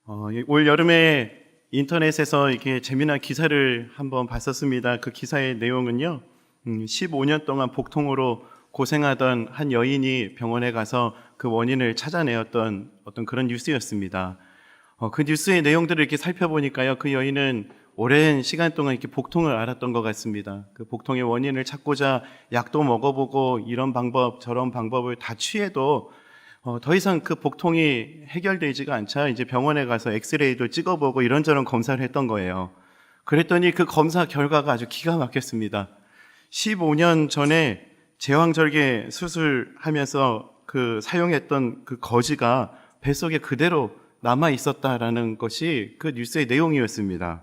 올 여름에 인터넷에서 이렇게 재미난 기사를 한번 봤었습니다. 그 기사의 내용은요, 15년 동안 복통으로 고생하던 한 여인이 병원에 가서 그 원인을 찾아내었던 어떤 그런 뉴스였습니다. 그 뉴스의 내용들을 이렇게 살펴보니까요, 그 여인은 오랜 시간 동안 이렇게 복통을 앓았던 것 같습니다. 그 복통의 원인을 찾고자 약도 먹어보고 이런 방법, 저런 방법을 다 취해도 더 이상 그 복통이 해결되지가 않자 이제 병원에 가서 엑스레이도 찍어보고 이런저런 검사를 했던 거예요. 그랬더니 그 검사 결과가 아주 기가 막혔습니다. 15년 전에 제왕절개 수술하면서 그 사용했던 그 거지가 뱃속에 그대로 남아 있었다라는 것이 그 뉴스의 내용이었습니다.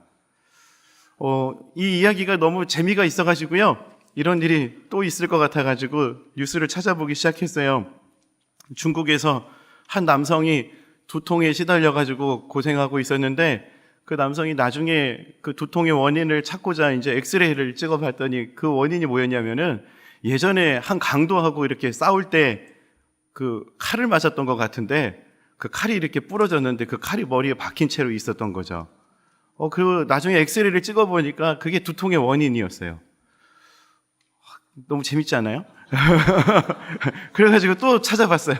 이 이야기가 너무 재미가 있어가지고요, 이런 일이 또 있을 것 같아가지고 뉴스를 찾아보기 시작했어요. 중국에서 한 남성이 두통에 시달려가지고 고생하고 있었는데, 그 남성이 나중에 그 두통의 원인을 찾고자 이제 엑스레이를 찍어봤더니 그 원인이 뭐였냐면은 예전에 한 강도하고 이렇게 싸울 때 그 칼을 맞았던 것 같은데, 그 칼이 이렇게 부러졌는데 그 칼이 머리에 박힌 채로 있었던 거죠. 그 나중에 엑스레이를 찍어보니까 그게 두통의 원인이었어요. 너무 재밌지 않아요? 그래가지고 또 찾아봤어요.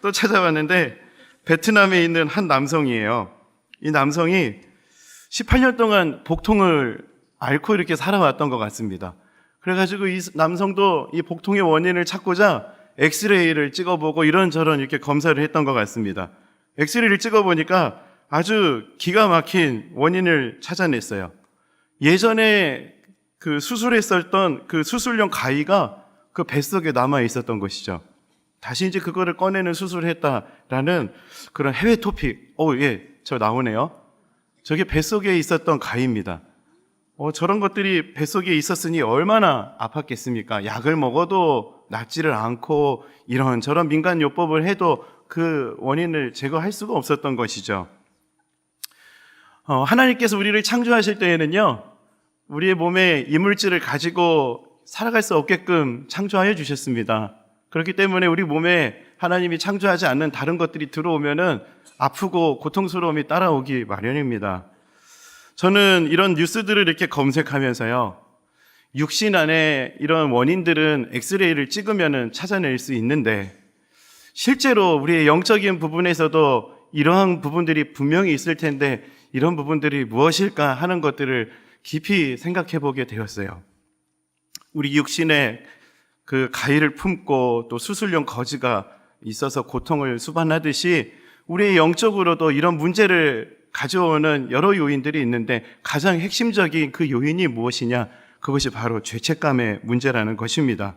또 찾아봤는데 베트남에 있는 한 남성이에요. 이 남성이 18년 동안 복통을 앓고 이렇게 살아왔던 것 같습니다. 그래가지고 이 남성도 이 복통의 원인을 찾고자 엑스레이를 찍어보고 이런저런 이렇게 검사를 했던 것 같습니다. 엑스레이를 찍어보니까 아주 기가 막힌 원인을 찾아냈어요. 예전에 그 수술했었던 그 수술용 가위가 그 뱃속에 남아 있었던 것이죠. 다시 이제 그거를 꺼내는 수술을 했다라는 그런 해외 토픽. 예, 저 나오네요. 저게 뱃속에 있었던 가위입니다. 저런 것들이 뱃속에 있었으니 얼마나 아팠겠습니까? 약을 먹어도 낫지를 않고 이런저런 민간요법을 해도 그 원인을 제거할 수가 없었던 것이죠. 하나님께서 우리를 창조하실 때에는요, 우리의 몸에 이물질을 가지고 살아갈 수 없게끔 창조하여 주셨습니다. 그렇기 때문에 우리 몸에 하나님이 창조하지 않는 다른 것들이 들어오면은 아프고 고통스러움이 따라오기 마련입니다. 저는 이런 뉴스들을 이렇게 검색하면서요, 육신 안에 이런 원인들은 엑스레이를 찍으면은 찾아낼 수 있는데, 실제로 우리의 영적인 부분에서도 이러한 부분들이 분명히 있을 텐데 이런 부분들이 무엇일까 하는 것들을 깊이 생각해 보게 되었어요. 우리 육신에 그 가위를 품고 또 수술용 거지가 있어서 고통을 수반하듯이 우리의 영적으로도 이런 문제를 가져오는 여러 요인들이 있는데, 가장 핵심적인 그 요인이 무엇이냐? 그것이 바로 죄책감의 문제라는 것입니다.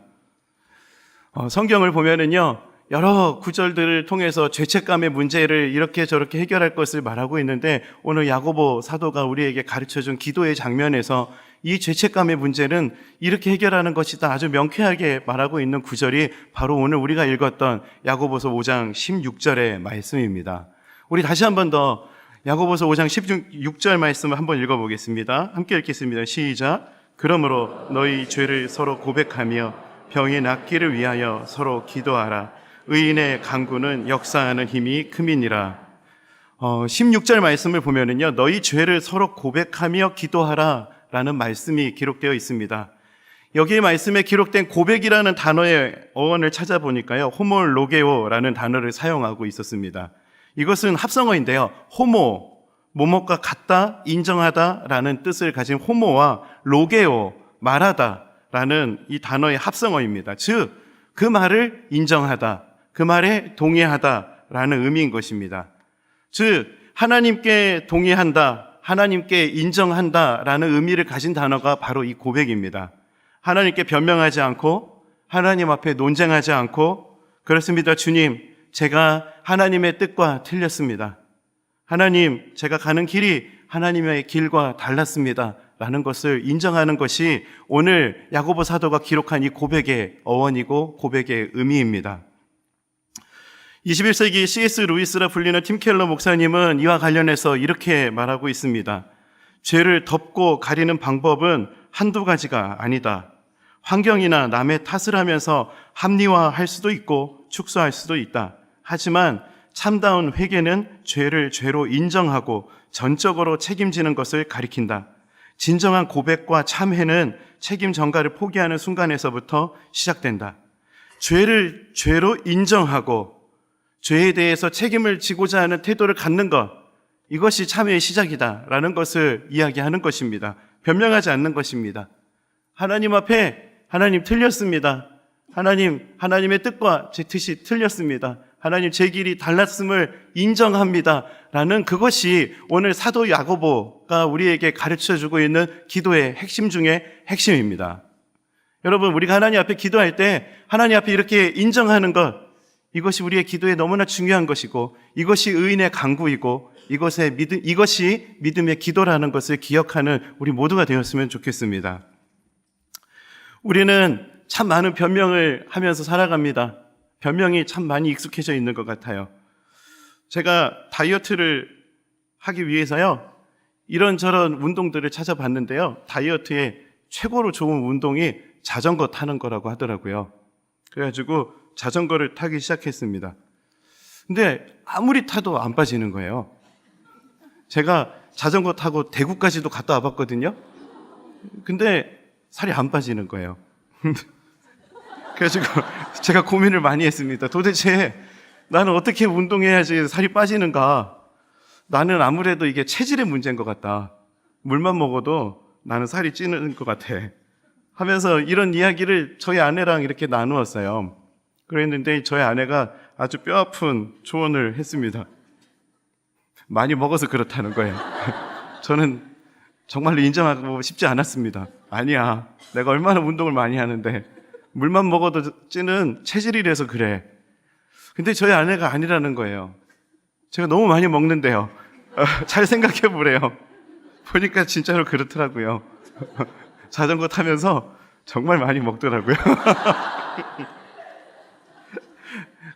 성경을 보면은요, 여러 구절들을 통해서 죄책감의 문제를 이렇게 저렇게 해결할 것을 말하고 있는데, 오늘 야고보 사도가 우리에게 가르쳐준 기도의 장면에서 이 죄책감의 문제는 이렇게 해결하는 것이다 아주 명쾌하게 말하고 있는 구절이 바로 오늘 우리가 읽었던 야고보서 5장 16절의 말씀입니다. 우리 다시 한 번 더 야고보서 5장 16절 말씀을 한번 읽어보겠습니다. 함께 읽겠습니다. 시작. 그러므로 너희 죄를 서로 고백하며 병이 낫기를 위하여 서로 기도하라. 의인의 간구는 역사하는 힘이 큼이니라. 16절 말씀을 보면은요, 너희 죄를 서로 고백하며 기도하라 라는 말씀이 기록되어 있습니다. 여기 말씀에 기록된 고백이라는 단어의 어원을 찾아보니까요, 호몰로게오라는 단어를 사용하고 있었습니다. 이것은 합성어인데요, 호모, 뭐뭐가 같다, 인정하다 라는 뜻을 가진 호모와 로게오, 말하다 라는 이 단어의 합성어입니다. 즉, 그 말을 인정하다, 그 말에 동의하다 라는 의미인 것입니다. 즉, 하나님께 동의한다, 하나님께 인정한다 라는 의미를 가진 단어가 바로 이 고백입니다. 하나님께 변명하지 않고, 하나님 앞에 논쟁하지 않고, 그렇습니다, 주님, 제가 하나님의 뜻과 틀렸습니다. 하나님, 제가 가는 길이 하나님의 길과 달랐습니다 라는 것을 인정하는 것이 오늘 야고보 사도가 기록한 이 고백의 어원이고 고백의 의미입니다. 21세기 C.S. 루이스라 불리는 팀 켈러 목사님은 이와 관련해서 이렇게 말하고 있습니다. 죄를 덮고 가리는 방법은 한두 가지가 아니다. 환경이나 남의 탓을 하면서 합리화할 수도 있고 축소할 수도 있다. 하지만 참다운 회개는 죄를 죄로 인정하고 전적으로 책임지는 것을 가리킨다. 진정한 고백과 참회는 책임 전가를 포기하는 순간에서부터 시작된다. 죄를 죄로 인정하고 죄에 대해서 책임을 지고자 하는 태도를 갖는 것, 이것이 참회의 시작이다라는 것을 이야기하는 것입니다. 변명하지 않는 것입니다. 하나님 앞에 하나님 틀렸습니다. 하나님의 뜻과 제 뜻이 틀렸습니다. 하나님 제 길이 달랐음을 인정합니다. 라는 그것이 오늘 사도 야고보가 우리에게 가르쳐주고 있는 기도의 핵심 중에 핵심입니다. 여러분, 우리가 하나님 앞에 기도할 때 하나님 앞에 이렇게 인정하는 것, 이것이 우리의 기도에 너무나 중요한 것이고 이것이 의인의 강구이고 이것이 믿음의 기도라는 것을 기억하는 우리 모두가 되었으면 좋겠습니다. 우리는 참 많은 변명을 하면서 살아갑니다. 변명이 참 많이 익숙해져 있는 것 같아요. 제가 다이어트를 하기 위해서요, 이런저런 운동들을 찾아봤는데요, 다이어트에 최고로 좋은 운동이 자전거 타는 거라고 하더라고요. 그래가지고 자전거를 타기 시작했습니다. 근데 아무리 타도 안 빠지는 거예요. 제가 자전거 타고 대구까지도 갔다 와봤거든요. 근데 살이 안 빠지는 거예요. 그래가지고 제가 고민을 많이 했습니다. 도대체 나는 어떻게 운동해야지 살이 빠지는가? 나는 아무래도 이게 체질의 문제인 것 같다. 물만 먹어도 나는 살이 찌는 것 같아. 하면서 이런 이야기를 저희 아내랑 이렇게 나누었어요. 그랬는데 저희 아내가 아주 뼈아픈 조언을 했습니다. 많이 먹어서 그렇다는 거예요. 저는 정말로 인정하고 싶지 않았습니다. 아니야, 내가 얼마나 운동을 많이 하는데 물만 먹어도 찌는 체질이라서 그래. 근데 저희 아내가 아니라는 거예요. 제가 너무 많이 먹는데요. 잘 생각해 보래요. 보니까 진짜로 그렇더라고요. 자전거 타면서 정말 많이 먹더라고요.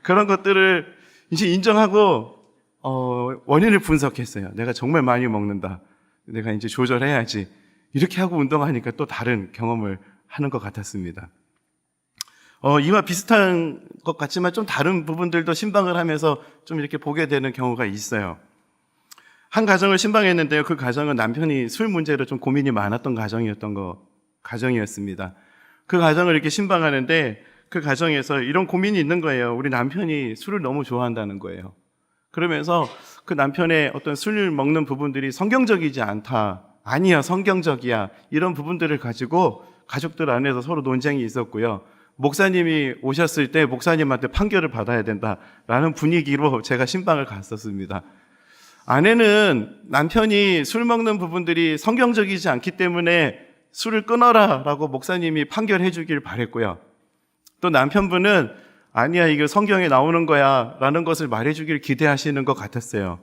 그런 것들을 이제 인정하고 원인을 분석했어요. 내가 정말 많이 먹는다. 내가 이제 조절해야지. 이렇게 하고 운동하니까 또 다른 경험을 하는 것 같았습니다. 이와 비슷한 것 같지만 좀 다른 부분들도 신방을 하면서 좀 이렇게 보게 되는 경우가 있어요. 한 가정을 신방했는데요. 그 가정은 남편이 술 문제로 좀 고민이 많았던 가정이었습니다. 그 가정을 이렇게 신방하는데 그 가정에서 이런 고민이 있는 거예요. 우리 남편이 술을 너무 좋아한다는 거예요. 그러면서 그 남편의 어떤 술 먹는 부분들이 성경적이지 않다. 아니야, 성경적이야. 이런 부분들을 가지고 가족들 안에서 서로 논쟁이 있었고요. 목사님이 오셨을 때 목사님한테 판결을 받아야 된다라는 분위기로 제가 신방을 갔었습니다. 아내는 남편이 술 먹는 부분들이 성경적이지 않기 때문에 술을 끊어라 라고 목사님이 판결해 주길 바랬고요. 또 남편분은 아니야, 이거 성경에 나오는 거야 라는 것을 말해 주길 기대하시는 것 같았어요.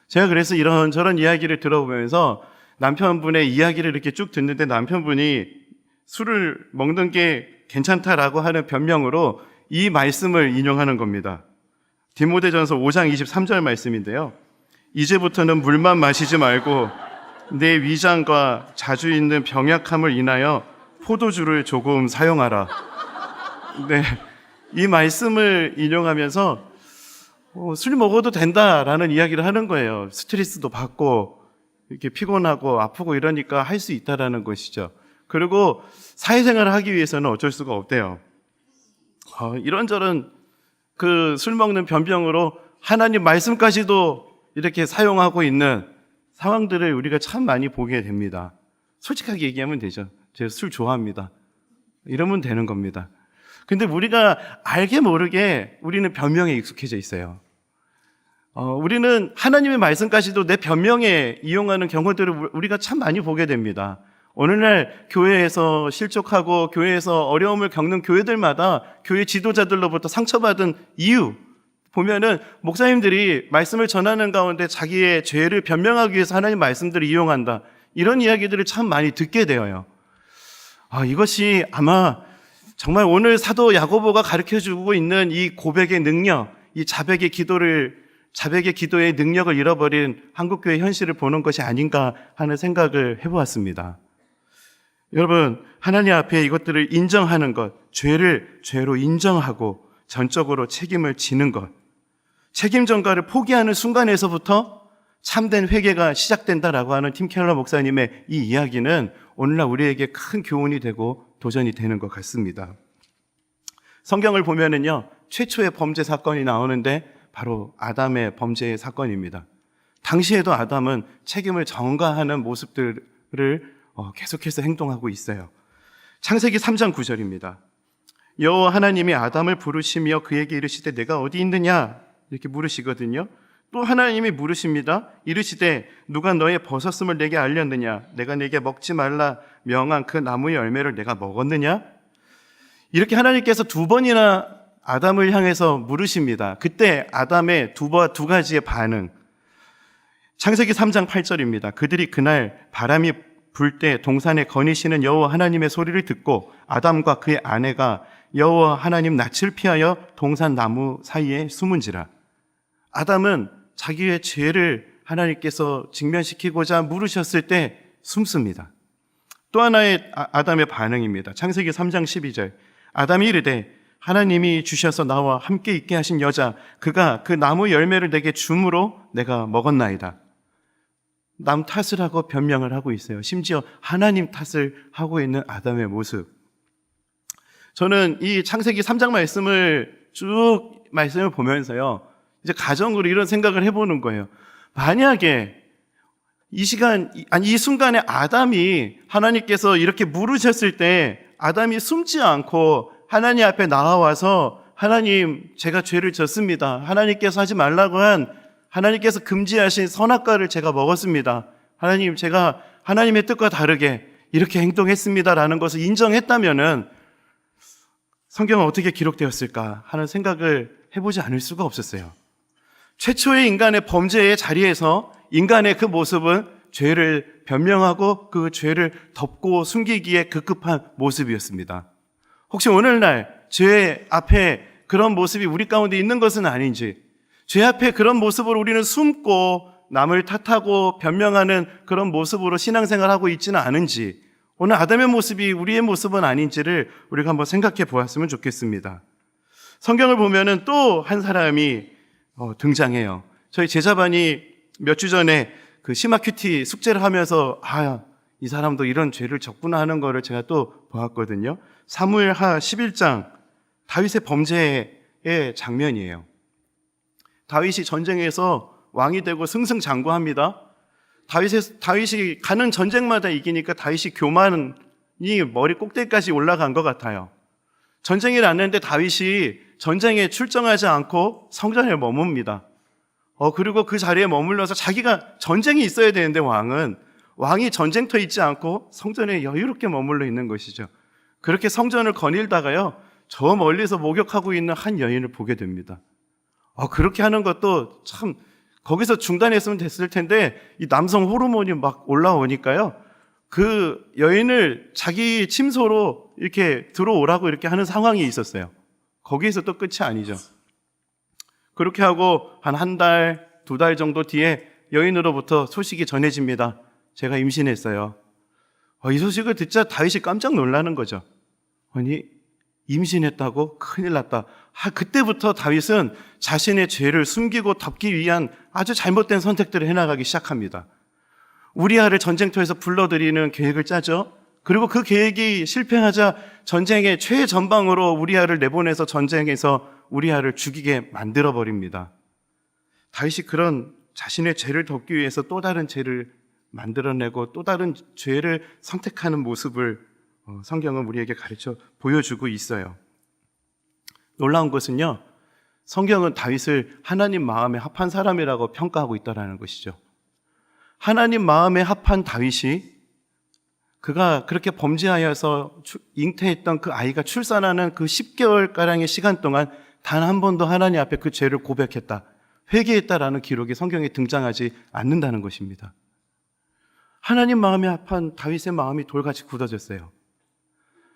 제가 그래서 이런저런 이야기를 들어보면서 남편분의 이야기를 이렇게 쭉 듣는데 남편분이 술을 먹는 게 괜찮다라고 하는 변명으로 이 말씀을 인용하는 겁니다. 디모데전서 5장 23절 말씀인데요. 이제부터는 물만 마시지 말고 내 위장과 자주 있는 병약함을 인하여 포도주를 조금 사용하라. 네, 이 말씀을 인용하면서 술 먹어도 된다라는 이야기를 하는 거예요. 스트레스도 받고 이렇게 피곤하고 아프고 이러니까 할 수 있다라는 것이죠. 그리고 사회생활을 하기 위해서는 어쩔 수가 없대요. 이런저런 그 술 먹는 변병으로 하나님 말씀까지도 이렇게 사용하고 있는 상황들을 우리가 참 많이 보게 됩니다. 솔직하게 얘기하면 되죠. 제가 술 좋아합니다. 이러면 되는 겁니다. 근데 우리가 알게 모르게 우리는 변명에 익숙해져 있어요. 우리는 하나님의 말씀까지도 내 변명에 이용하는 경우들을 우리가 참 많이 보게 됩니다. 어느 날 교회에서 실족하고 교회에서 어려움을 겪는 교회들마다 교회 지도자들로부터 상처받은 이유 보면은 목사님들이 말씀을 전하는 가운데 자기의 죄를 변명하기 위해서 하나님 말씀들을 이용한다. 이런 이야기들을 참 많이 듣게 되어요. 이것이 아마 정말 오늘 사도 야고보가 가르쳐주고 있는 이 고백의 능력, 이 자백의 기도의 능력을 잃어버린 한국교회 현실을 보는 것이 아닌가 하는 생각을 해보았습니다. 여러분, 하나님 앞에 이것들을 인정하는 것, 죄를 죄로 인정하고 전적으로 책임을 지는 것, 책임 전가를 포기하는 순간에서부터 참된 회개가 시작된다라고 하는 팀 켈러 목사님의 이 이야기는 오늘날 우리에게 큰 교훈이 되고 도전이 되는 것 같습니다. 성경을 보면은요, 최초의 범죄 사건이 나오는데 바로 아담의 범죄 사건입니다. 당시에도 아담은 책임을 전가하는 모습들을 계속해서 행동하고 있어요. 창세기 3장 9절입니다. 여호와 하나님이 아담을 부르시며 그에게 이르시되 내가 어디 있느냐 이렇게 물으시거든요. 또 하나님이 물으십니다. 이르시되 누가 너의 벗었음을 내게 알렸느냐? 내가 내게 먹지 말라 명한 그 나무의 열매를 내가 먹었느냐? 이렇게 하나님께서 두 번이나 아담을 향해서 물으십니다. 그때 아담의 두 가지의 반응. 창세기 3장 8절입니다. 그들이 그날 바람이 불 때 동산에 거니시는 여호와 하나님의 소리를 듣고 아담과 그의 아내가 여호와 하나님 낯을 피하여 동산 나무 사이에 숨은지라. 아담은 자기의 죄를 하나님께서 직면시키고자 물으셨을 때 숨습니다. 또 하나의 아담의 반응입니다. 창세기 3장 12절. 아담이 이르되 하나님이 주셔서 나와 함께 있게 하신 여자 그가 그 나무 열매를 내게 줌으로 내가 먹었나이다. 남 탓을 하고 변명을 하고 있어요. 심지어 하나님 탓을 하고 있는 아담의 모습. 저는 이 창세기 3장 말씀을 보면서요, 이제 가정으로 이런 생각을 해보는 거예요. 만약에 이 순간에 아담이 하나님께서 이렇게 물으셨을 때 아담이 숨지 않고 하나님 앞에 나와서 하나님, 제가 죄를 졌습니다. 하나님께서 하지 말라고 한 하나님께서 금지하신 선악과를 제가 먹었습니다. 하나님, 제가 하나님의 뜻과 다르게 이렇게 행동했습니다라는 것을 인정했다면은 성경은 어떻게 기록되었을까 하는 생각을 해보지 않을 수가 없었어요. 최초의 인간의 범죄의 자리에서 인간의 그 모습은 죄를 변명하고 그 죄를 덮고 숨기기에 급급한 모습이었습니다. 혹시 오늘날 죄 앞에 그런 모습이 우리 가운데 있는 것은 아닌지, 죄 앞에 그런 모습으로 우리는 숨고 남을 탓하고 변명하는 그런 모습으로 신앙생활하고 있지는 않은지, 오늘 아담의 모습이 우리의 모습은 아닌지를 우리가 한번 생각해 보았으면 좋겠습니다. 성경을 보면은 또 한 사람이 등장해요. 저희 제자반이 몇 주 전에 그 시마 큐티 숙제를 하면서 이 사람도 이런 죄를 졌구나 하는 거를 제가 또 보았거든요. 사무엘하 11장 다윗의 범죄의 장면이에요. 다윗이 전쟁에서 왕이 되고 승승장구합니다. 다윗이 가는 전쟁마다 이기니까 다윗이 교만이 머리 꼭대기까지 올라간 것 같아요. 전쟁이 났는데 다윗이 전쟁에 출정하지 않고 성전에 머뭅니다. 그리고 그 자리에 머물러서 자기가 전쟁이 있어야 되는데 왕이 전쟁터에 있지 않고 성전에 여유롭게 머물러 있는 것이죠. 그렇게 성전을 거닐다가요, 저 멀리서 목욕하고 있는 한 여인을 보게 됩니다. 그렇게 하는 것도 참, 거기서 중단했으면 됐을 텐데 이 남성 호르몬이 막 올라오니까요, 그 여인을 자기 침소로 이렇게 들어오라고 이렇게 하는 상황이 있었어요. 거기에서 또 끝이 아니죠. 그렇게 하고 한 달, 2달 정도 뒤에 여인으로부터 소식이 전해집니다. 제가 임신했어요. 이 소식을 듣자 다윗이 깜짝 놀라는 거죠. 아니, 임신했다고? 큰일 났다. 그때부터 다윗은 자신의 죄를 숨기고 덮기 위한 아주 잘못된 선택들을 해나가기 시작합니다. 우리아를 전쟁터에서 불러들이는 계획을 짜죠. 그리고 그 계획이 실패하자 전쟁의 최전방으로 우리아를 내보내서 전쟁에서 우리아를 죽이게 만들어버립니다. 다윗이 그런 자신의 죄를 덮기 위해서 또 다른 죄를 만들어내고 또 다른 죄를 선택하는 모습을 성경은 우리에게 가르쳐 보여주고 있어요. 놀라운 것은요, 성경은 다윗을 하나님 마음에 합한 사람이라고 평가하고 있다는 것이죠. 하나님 마음에 합한 다윗이 그가 그렇게 범죄하여서 잉태했던 그 아이가 출산하는 그 10개월가량의 시간 동안 단 한 번도 하나님 앞에 그 죄를 고백했다, 회개했다라는 기록이 성경에 등장하지 않는다는 것입니다. 하나님 마음에 합한 다윗의 마음이 돌같이 굳어졌어요.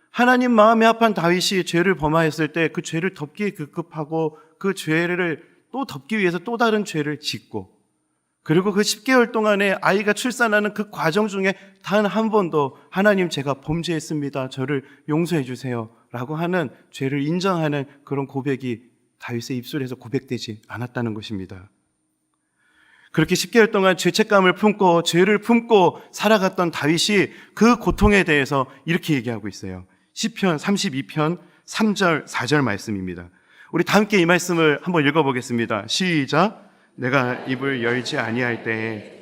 하나님 마음에 합한 다윗이 죄를 범하였을 때 그 죄를 덮기에 급급하고 그 죄를 또 덮기 위해서 또 다른 죄를 짓고, 그리고 그 10개월 동안에 아이가 출산하는 그 과정 중에 단 한 번도 하나님, 제가 범죄했습니다, 저를 용서해 주세요 라고 하는 죄를 인정하는 그런 고백이 다윗의 입술에서 고백되지 않았다는 것입니다. 그렇게 10개월 동안 죄책감을 품고 죄를 품고 살아갔던 다윗이 그 고통에 대해서 이렇게 얘기하고 있어요. 시편 32편 3절 4절 말씀입니다. 우리 다 함께 이 말씀을 한번 읽어보겠습니다. 시작. 내가 입을 열지 아니할 때에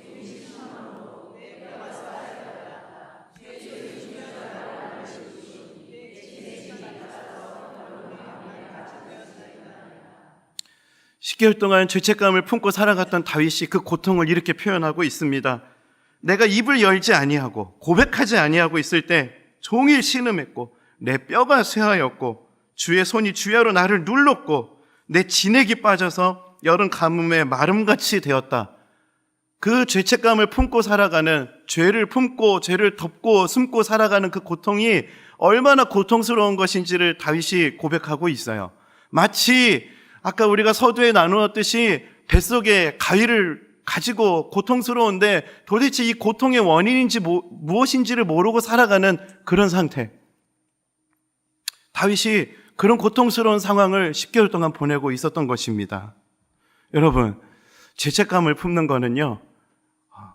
(10개월) 동안 죄책감을 품고 살아갔던 다윗이 그 고통을 이렇게 표현하고 있습니다. 내가 입을 열지 아니하고 고백하지 아니하고 있을 때 종일 신음했고 내 뼈가 쇠하였고 주의 손이 주야로 나를 눌렀고 내 진액이 빠져서 여름 가뭄에 마름같이 되었다. 그 죄책감을 품고 살아가는, 죄를 품고 죄를 덮고 숨고 살아가는 그 고통이 얼마나 고통스러운 것인지를 다윗이 고백하고 있어요. 마치 아까 우리가 서두에 나누었듯이 뱃속에 가위를 가지고 고통스러운데 도대체 이 고통의 원인인지 무엇인지를 모르고 살아가는 그런 상태. 다윗이 그런 고통스러운 상황을 10개월 동안 보내고 있었던 것입니다. 여러분, 죄책감을 품는 거는요,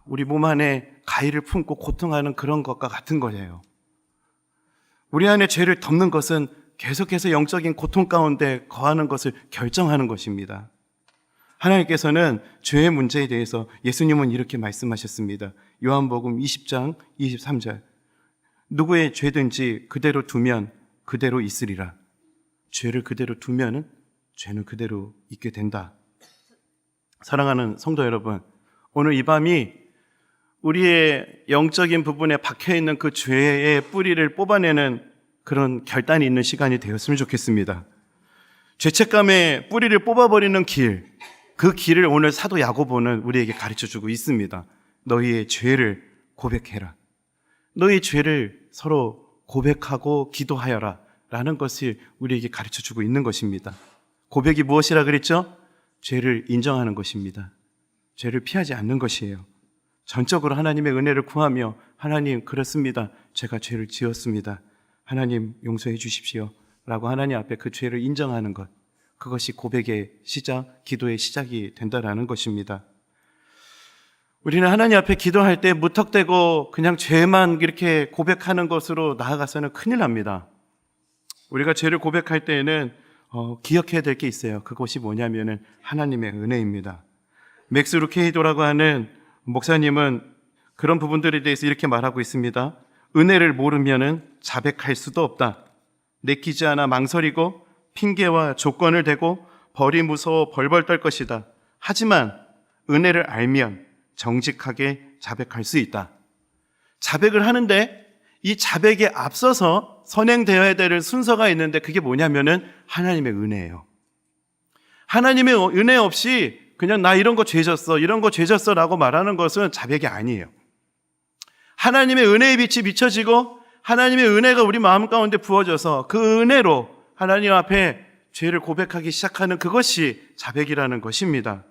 우리 몸 안에 가위를 품고 고통하는 그런 것과 같은 거예요. 우리 안에 죄를 덮는 것은 계속해서 영적인 고통 가운데 거하는 것을 결정하는 것입니다. 하나님께서는 죄의 문제에 대해서 예수님은 이렇게 말씀하셨습니다. 요한복음 20장 23절. 누구의 죄든지 그대로 두면 그대로 있으리라. 죄를 그대로 두면은 죄는 그대로 있게 된다. 사랑하는 성도 여러분, 오늘 이 밤이 우리의 영적인 부분에 박혀있는 그 죄의 뿌리를 뽑아내는 그런 결단이 있는 시간이 되었으면 좋겠습니다. 죄책감의 뿌리를 뽑아버리는 길, 그 길을 오늘 사도 야고보는 우리에게 가르쳐주고 있습니다. 너희의 죄를 고백해라. 너희 죄를 서로 고백하고 기도하여라 라는 것을 우리에게 가르쳐주고 있는 것입니다. 고백이 무엇이라 그랬죠? 죄를 인정하는 것입니다. 죄를 피하지 않는 것이에요. 전적으로 하나님의 은혜를 구하며 하나님, 그렇습니다. 제가 죄를 지었습니다. 하나님 용서해 주십시오 라고 하나님 앞에 그 죄를 인정하는 것, 그것이 고백의 시작, 기도의 시작이 된다라는 것입니다. 우리는 하나님 앞에 기도할 때 무턱대고 그냥 죄만 이렇게 고백하는 것으로 나아가서는 큰일 납니다. 우리가 죄를 고백할 때에는 기억해야 될 게 있어요. 그것이 뭐냐면은 하나님의 은혜입니다. 맥스 루케이도라고 하는 목사님은 그런 부분들에 대해서 이렇게 말하고 있습니다. 은혜를 모르면은 자백할 수도 없다. 내키지 않아 망설이고 핑계와 조건을 대고 벌이 무서워 벌벌 떨 것이다. 하지만 은혜를 알면 정직하게 자백할 수 있다. 자백을 하는데 이 자백에 앞서서 선행되어야 될 순서가 있는데 그게 뭐냐면은 하나님의 은혜예요. 하나님의 은혜 없이 그냥 나 이런 거 죄졌어, 이런 거 죄졌어 라고 말하는 것은 자백이 아니에요. 하나님의 은혜의 빛이 비춰지고 하나님의 은혜가 우리 마음 가운데 부어져서 그 은혜로 하나님 앞에 죄를 고백하기 시작하는 그것이 자백이라는 것입니다.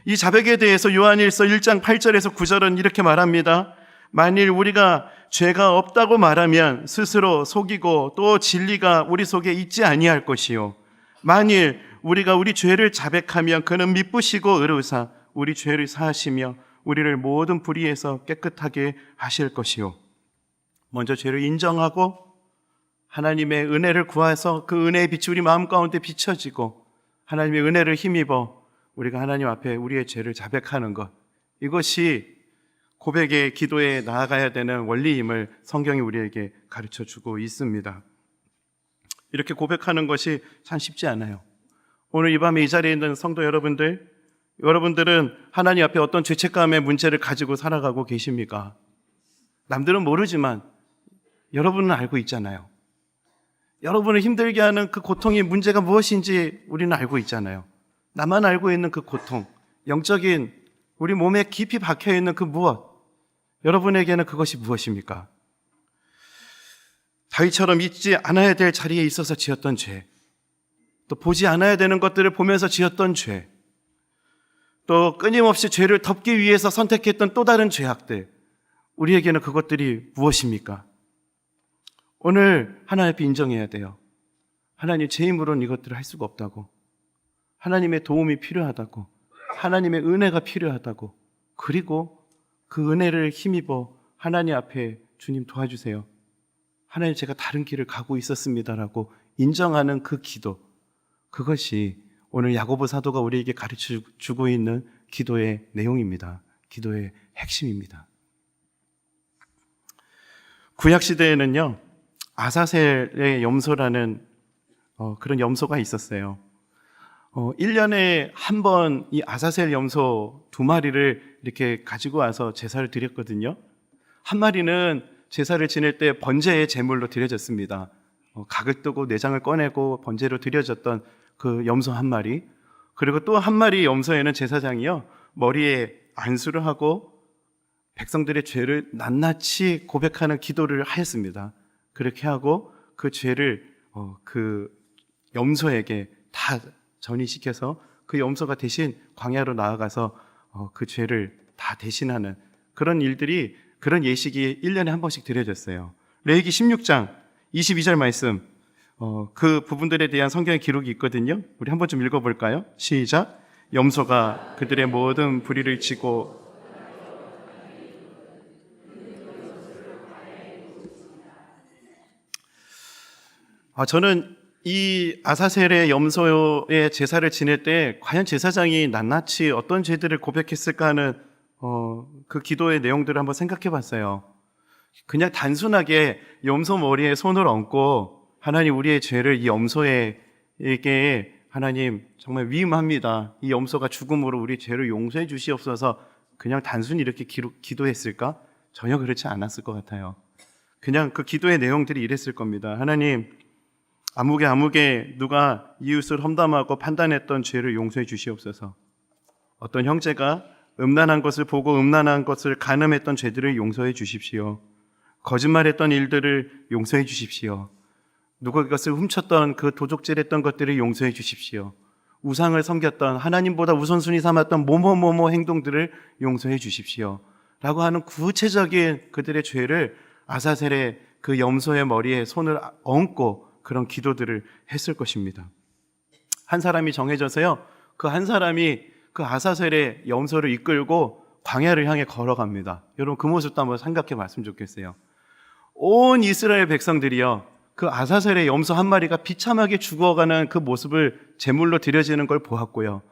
이 자백에 대해서 요한일서 1장 8절에서 9절은 이렇게 말합니다. 만일 우리가 죄가 없다고 말하면 스스로 속이고 또 진리가 우리 속에 있지 아니할 것이요. 만일 우리가 우리 죄를 자백하면 그는 미쁘시고 의로우사 우리 죄를 사하시며 우리를 모든 불의에서 깨끗하게 하실 것이요. 먼저 죄를 인정하고 하나님의 은혜를 구해서 그 은혜의 빛이 우리 마음 가운데 비춰지고 하나님의 은혜를 힘입어 우리가 하나님 앞에 우리의 죄를 자백하는 것, 이것이 고백의 기도에 나아가야 되는 원리임을 성경이 우리에게 가르쳐주고 있습니다. 이렇게 고백하는 것이 참 쉽지 않아요. 오늘 이 밤에 이 자리에 있는 성도 여러분들은 하나님 앞에 어떤 죄책감의 문제를 가지고 살아가고 계십니까? 남들은 모르지만 여러분은 알고 있잖아요. 여러분을 힘들게 하는 그 고통의 문제가 무엇인지 우리는 알고 있잖아요. 나만 알고 있는 그 고통, 영적인 우리 몸에 깊이 박혀있는 그 무엇, 여러분에게는 그것이 무엇입니까? 다윗처럼 잊지 않아야 될 자리에 있어서 지었던 죄, 또 보지 않아야 되는 것들을 보면서 지었던 죄, 또 끊임없이 죄를 덮기 위해서 선택했던 또 다른 죄악들, 우리에게는 그것들이 무엇입니까? 오늘 하나님 앞에 인정해야 돼요. 하나님, 제 힘으로는 이것들을 할 수가 없다고. 하나님의 도움이 필요하다고, 하나님의 은혜가 필요하다고, 그리고 그 은혜를 힘입어 하나님 앞에 주님 도와주세요, 하나님 제가 다른 길을 가고 있었습니다라고 인정하는 그 기도, 그것이 오늘 야고보 사도가 우리에게 가르쳐주고 있는 기도의 내용입니다. 기도의 핵심입니다. 구약시대에는요, 아사셀의 염소라는 그런 염소가 있었어요. 1년에 한 번 이 아사셀 염소 2마리를 이렇게 가지고 와서 제사를 드렸거든요. 한 마리는 제사를 지낼 때 번제의 제물로 드려졌습니다. 각을 뜨고 내장을 꺼내고 번제로 드려졌던 그 염소 한 마리, 그리고 또 한 마리 염소에는 제사장이요, 머리에 안수를 하고 백성들의 죄를 낱낱이 고백하는 기도를 하였습니다. 그렇게 하고 그 죄를 그 염소에게 다 전이시켜서 그 염소가 대신 광야로 나아가서 그 죄를 다 대신하는 그런 일들이, 그런 예식이 1년에 한 번씩 드려졌어요. 레위기 16장 22절 말씀, 그 부분들에 대한 성경의 기록이 있거든요. 우리 한번 좀 읽어볼까요? 시작. 염소가 그들의 모든 불의를 지고 저는 이 아사셀의 염소의 제사를 지낼 때 과연 제사장이 낱낱이 어떤 죄들을 고백했을까 하는 그 기도의 내용들을 한번 생각해 봤어요. 그냥 단순하게 염소 머리에 손을 얹고 하나님 우리의 죄를 이 염소에게 하나님 정말 위임합니다, 이 염소가 죽음으로 우리 죄를 용서해 주시옵소서, 그냥 단순히 이렇게 기도했을까? 전혀 그렇지 않았을 것 같아요. 그냥 그 기도의 내용들이 이랬을 겁니다. 하나님, 아무개 누가 이웃을 험담하고 판단했던 죄를 용서해 주시옵소서. 어떤 형제가 음란한 것을 보고 음란한 것을 간음했던 죄들을 용서해 주십시오. 거짓말했던 일들을 용서해 주십시오. 누가 그것을 훔쳤던 그 도적질했던 것들을 용서해 주십시오. 우상을 섬겼던, 하나님보다 우선순위 삼았던 뭐뭐 행동들을 용서해 주십시오 라고 하는 구체적인 그들의 죄를 아사셀의 그 염소의 머리에 손을 얹고 그런 기도들을 했을 것입니다. 한 사람이 정해져서요, 그 한 사람이 그 아사셀의 염소를 이끌고 광야를 향해 걸어갑니다. 여러분 그 모습도 한번 생각해 봤으면 좋겠어요. 온 이스라엘 백성들이요, 그 아사셀의 염소 한 마리가 비참하게 죽어가는 그 모습을 제물로 드려지는 걸 보았고요,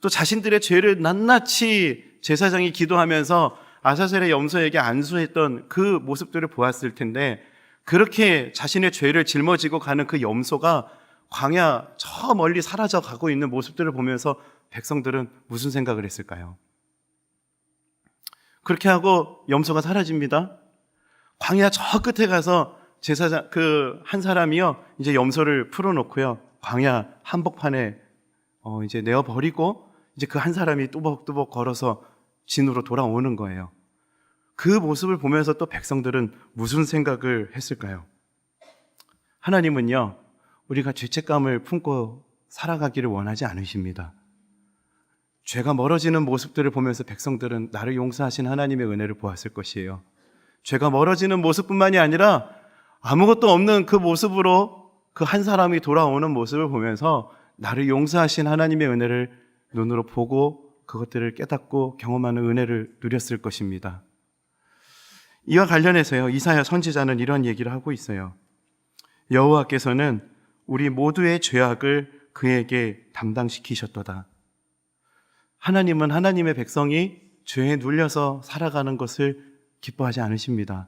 또 자신들의 죄를 낱낱이 제사장이 기도하면서 아사셀의 염소에게 안수했던 그 모습들을 보았을 텐데, 그렇게 자신의 죄를 짊어지고 가는 그 염소가 광야 저 멀리 사라져 가고 있는 모습들을 보면서 백성들은 무슨 생각을 했을까요? 그렇게 하고 염소가 사라집니다. 광야 저 끝에 가서 제사장 그 한 사람이요, 이제 염소를 풀어놓고요, 광야 한복판에 이제 내어 버리고 이제 그 한 사람이 뚜벅뚜벅 걸어서 진으로 돌아오는 거예요. 그 모습을 보면서 또 백성들은 무슨 생각을 했을까요? 하나님은요, 우리가 죄책감을 품고 살아가기를 원하지 않으십니다. 죄가 멀어지는 모습들을 보면서 백성들은 나를 용서하신 하나님의 은혜를 보았을 것이에요. 죄가 멀어지는 모습뿐만이 아니라 아무것도 없는 그 모습으로 그 한 사람이 돌아오는 모습을 보면서 나를 용서하신 하나님의 은혜를 눈으로 보고 그것들을 깨닫고 경험하는 은혜를 누렸을 것입니다. 이와 관련해서요, 이사야 선지자는 이런 얘기를 하고 있어요. 여호와께서는 우리 모두의 죄악을 그에게 담당시키셨도다. 하나님은 하나님의 백성이 죄에 눌려서 살아가는 것을 기뻐하지 않으십니다.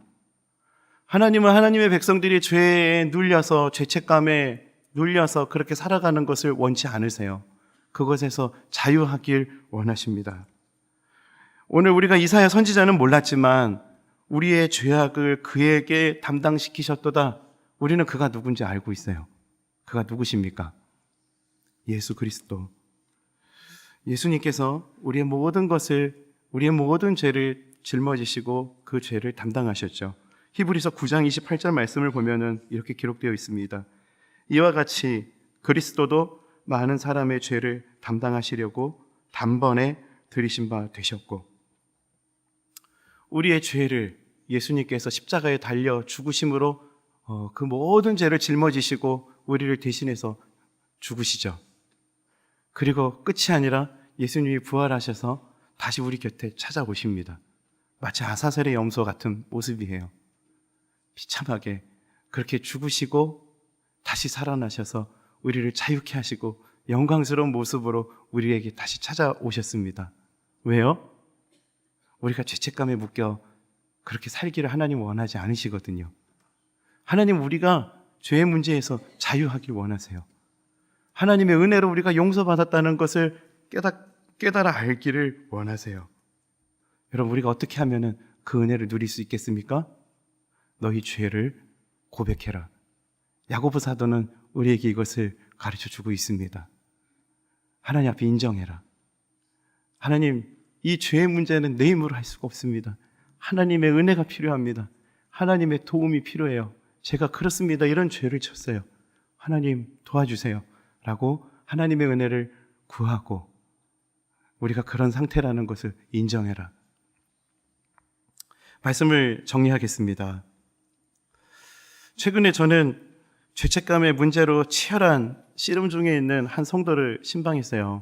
하나님은 하나님의 백성들이 죄에 눌려서, 죄책감에 눌려서 그렇게 살아가는 것을 원치 않으세요. 그것에서 자유하길 원하십니다. 오늘 우리가 이사야 선지자는 몰랐지만 우리의 죄악을 그에게 담당시키셨도다. 우리는 그가 누군지 알고 있어요. 그가 누구십니까? 예수 그리스도. 예수님께서 우리의 모든 것을, 우리의 모든 죄를 짊어지시고 그 죄를 담당하셨죠. 히브리서 9장 28절 말씀을 보면은 이렇게 기록되어 있습니다. 이와 같이 그리스도도 많은 사람의 죄를 담당하시려고 단번에 들이신 바 되셨고, 우리의 죄를 예수님께서 십자가에 달려 죽으심으로 그 모든 죄를 짊어지시고 우리를 대신해서 죽으시죠. 그리고 끝이 아니라 예수님이 부활하셔서 다시 우리 곁에 찾아오십니다. 마치 아사셀의 염소 같은 모습이에요. 비참하게 그렇게 죽으시고 다시 살아나셔서 우리를 자유케 하시고 영광스러운 모습으로 우리에게 다시 찾아오셨습니다. 왜요? 우리가 죄책감에 묶여 그렇게 살기를 하나님 원하지 않으시거든요. 하나님 우리가 죄의 문제에서 자유하길 원하세요. 하나님의 은혜로 우리가 용서받았다는 것을 깨달아 알기를 원하세요. 여러분, 우리가 어떻게 하면 그 은혜를 누릴 수 있겠습니까? 너희 죄를 고백해라. 야고보 사도는 우리에게 이것을 가르쳐주고 있습니다. 하나님 앞에 인정해라. 하나님, 이 죄의 문제는 내 힘으로 할 수가 없습니다. 하나님의 은혜가 필요합니다. 하나님의 도움이 필요해요. 제가 그렇습니다. 이런 죄를 쳤어요. 하나님 도와주세요. 라고 하나님의 은혜를 구하고 우리가 그런 상태라는 것을 인정해라. 말씀을 정리하겠습니다. 최근에 저는 죄책감의 문제로 치열한 씨름 중에 있는 한 성도를 신방했어요.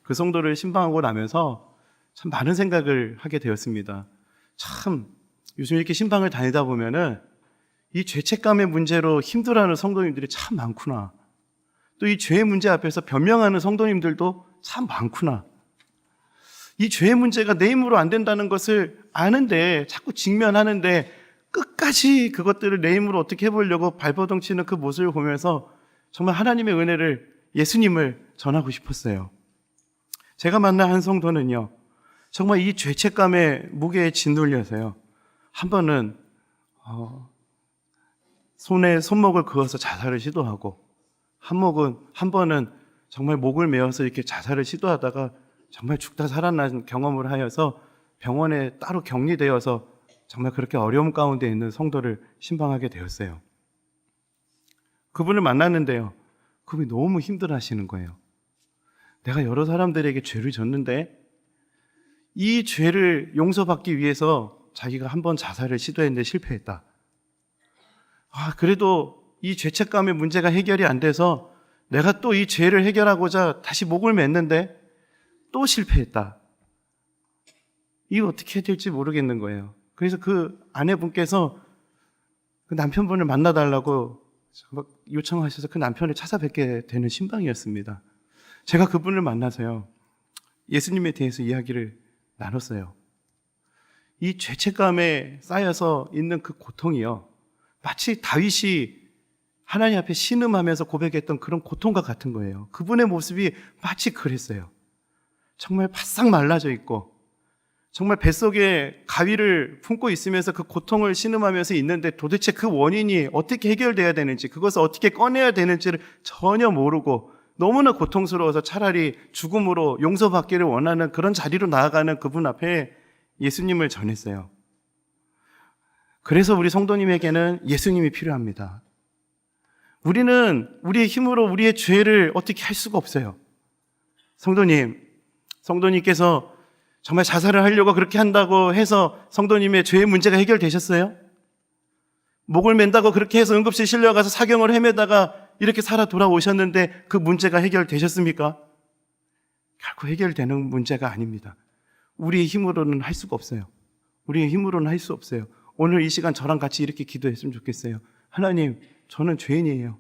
그 성도를 신방하고 나면서 참 많은 생각을 하게 되었습니다. 참 요즘 이렇게 신방을 다니다 보면은 이 죄책감의 문제로 힘들어하는 성도님들이 참 많구나. 또 이 죄의 문제 앞에서 변명하는 성도님들도 참 많구나. 이 죄의 문제가 내 힘으로 안 된다는 것을 아는데 자꾸 직면하는데 끝까지 그것들을 내 힘으로 어떻게 해보려고 발버둥 치는 그 모습을 보면서 정말 하나님의 은혜를, 예수님을 전하고 싶었어요. 제가 만난 한 성도는요, 정말 이 죄책감의 무게에 짓눌려서요, 한 번은 손에 손목을 그어서 자살을 시도하고, 한 번은 정말 목을 메어서 이렇게 자살을 시도하다가 정말 죽다 살아난 경험을 하여서 병원에 따로 격리되어서 정말 그렇게 어려움 가운데 있는 성도를 신방하게 되었어요. 그분을 만났는데요, 그분이 너무 힘들어 하시는 거예요. 내가 여러 사람들에게 죄를 졌는데 이 죄를 용서받기 위해서 자기가 한 번 자살을 시도했는데 실패했다. 그래도 이 죄책감의 문제가 해결이 안 돼서 내가 또 이 죄를 해결하고자 다시 목을 맸는데 또 실패했다. 이거 어떻게 해야 될지 모르겠는 거예요. 그래서 그 아내분께서 그 남편분을 만나달라고 요청하셔서 그 남편을 찾아뵙게 되는 신방이었습니다. 제가 그분을 만나서요, 예수님에 대해서 이야기를 나눴어요. 이 죄책감에 쌓여서 있는 그 고통이요, 마치 다윗이 하나님 앞에 신음하면서 고백했던 그런 고통과 같은 거예요. 그분의 모습이 마치 그랬어요. 정말 바싹 말라져 있고 정말 뱃속에 가위를 품고 있으면서 그 고통을 신음하면서 있는데 도대체 그 원인이 어떻게 해결돼야 되는지, 그것을 어떻게 꺼내야 되는지를 전혀 모르고 너무나 고통스러워서 차라리 죽음으로 용서받기를 원하는 그런 자리로 나아가는 그분 앞에 예수님을 전했어요. 그래서 우리 성도님에게는 예수님이 필요합니다. 우리는 우리의 힘으로 우리의 죄를 어떻게 할 수가 없어요. 성도님께서 정말 자살을 하려고 그렇게 한다고 해서 성도님의 죄의 문제가 해결되셨어요? 목을 맨다고 그렇게 해서 응급실 실려가서 사경을 헤매다가 이렇게 살아 돌아오셨는데 그 문제가 해결되셨습니까? 결코 해결되는 문제가 아닙니다. 우리의 힘으로는 할 수가 없어요. 우리의 힘으로는 할 수 없어요. 오늘 이 시간 저랑 같이 이렇게 기도했으면 좋겠어요. 하나님, 저는 죄인이에요.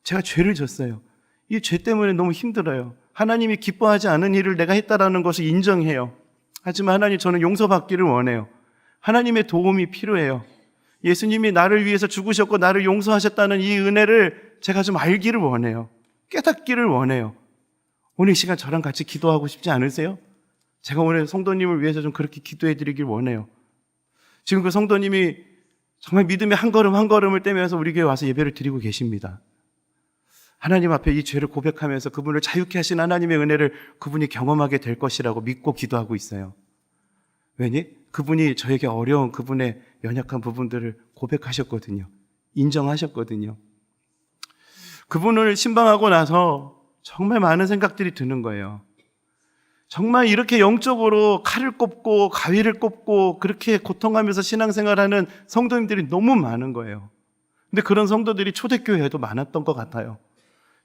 제가 죄를 졌어요. 이 죄 때문에 너무 힘들어요. 하나님이 기뻐하지 않은 일을 내가 했다라는 것을 인정해요. 하지만 하나님, 저는 용서받기를 원해요. 하나님의 도움이 필요해요. 예수님이 나를 위해서 죽으셨고 나를 용서하셨다는 이 은혜를 제가 좀 알기를 원해요. 깨닫기를 원해요. 오늘 이 시간 저랑 같이 기도하고 싶지 않으세요? 제가 오늘 성도님을 위해서 좀 그렇게 기도해 드리길 원해요. 지금 그 성도님이 정말 믿음의 한 걸음 한 걸음을 떼면서 우리 교회 와서 예배를 드리고 계십니다. 하나님 앞에 이 죄를 고백하면서 그분을 자유케 하신 하나님의 은혜를 그분이 경험하게 될 것이라고 믿고 기도하고 있어요. 왜니? 그분이 저에게 어려운 그분의 연약한 부분들을 고백하셨거든요. 인정하셨거든요. 그분을 신방하고 나서 정말 많은 생각들이 드는 거예요. 정말 이렇게 영적으로 칼을 꼽고 가위를 꼽고 그렇게 고통하면서 신앙생활하는 성도님들이 너무 많은 거예요. 근데 그런 성도들이 초대교회에도 많았던 것 같아요.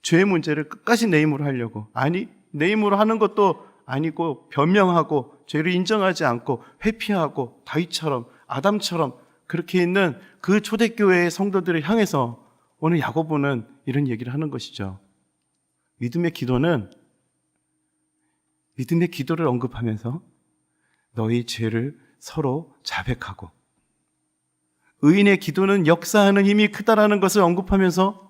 죄의 문제를 끝까지 내 힘으로 하려고, 아니 내 힘으로 하는 것도 아니고 변명하고 죄를 인정하지 않고 회피하고 다윗처럼 아담처럼 그렇게 있는 그 초대교회의 성도들을 향해서 오늘 야고보는 이런 얘기를 하는 것이죠. 믿음의 기도를 언급하면서 너희 죄를 서로 자백하고, 의인의 기도는 역사하는 힘이 크다라는 것을 언급하면서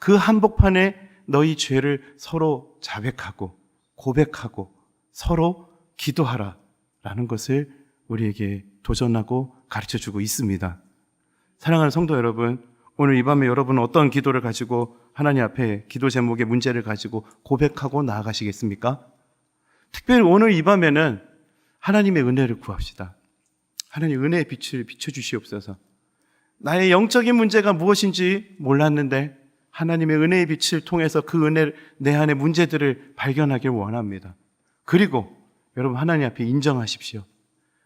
그 한복판에 너희 죄를 서로 자백하고 고백하고 서로 기도하라 라는 것을 우리에게 도전하고 가르쳐주고 있습니다. 사랑하는 성도 여러분, 오늘 이 밤에 여러분은 어떤 기도를 가지고 하나님 앞에 기도 제목의 문제를 가지고 고백하고 나아가시겠습니까? 특별히 오늘 이 밤에는 하나님의 은혜를 구합시다. 하나님 은혜의 빛을 비춰주시옵소서. 나의 영적인 문제가 무엇인지 몰랐는데 하나님의 은혜의 빛을 통해서 그 은혜를, 내 안의 문제들을 발견하길 원합니다. 그리고 여러분 하나님 앞에 인정하십시오.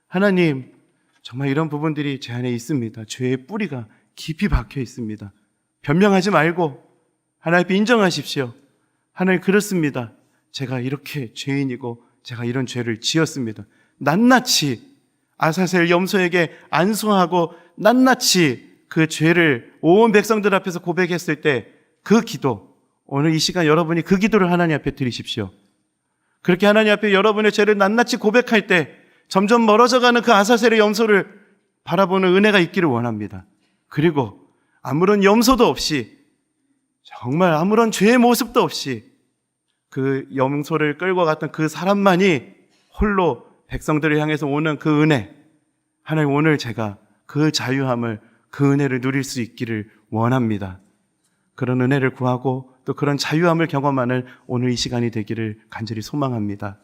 하나님, 정말 이런 부분들이 제 안에 있습니다. 죄의 뿌리가 깊이 박혀 있습니다. 변명하지 말고 하나님 앞에 인정하십시오. 하나님, 그렇습니다. 제가 이렇게 죄인이고 제가 이런 죄를 지었습니다. 낱낱이 아사셀 염소에게 안수하고 낱낱이 그 죄를 온 백성들 앞에서 고백했을 때 그 기도, 오늘 이 시간 여러분이 그 기도를 하나님 앞에 드리십시오. 그렇게 하나님 앞에 여러분의 죄를 낱낱이 고백할 때 점점 멀어져가는 그 아사셀의 염소를 바라보는 은혜가 있기를 원합니다. 그리고 아무런 염소도 없이, 정말 아무런 죄의 모습도 없이 그 염소를 끌고 갔던 그 사람만이 홀로 백성들을 향해서 오는 그 은혜, 하나님 오늘 제가 그 자유함을, 그 은혜를 누릴 수 있기를 원합니다. 그런 은혜를 구하고 또 그런 자유함을 경험하는 오늘 이 시간이 되기를 간절히 소망합니다.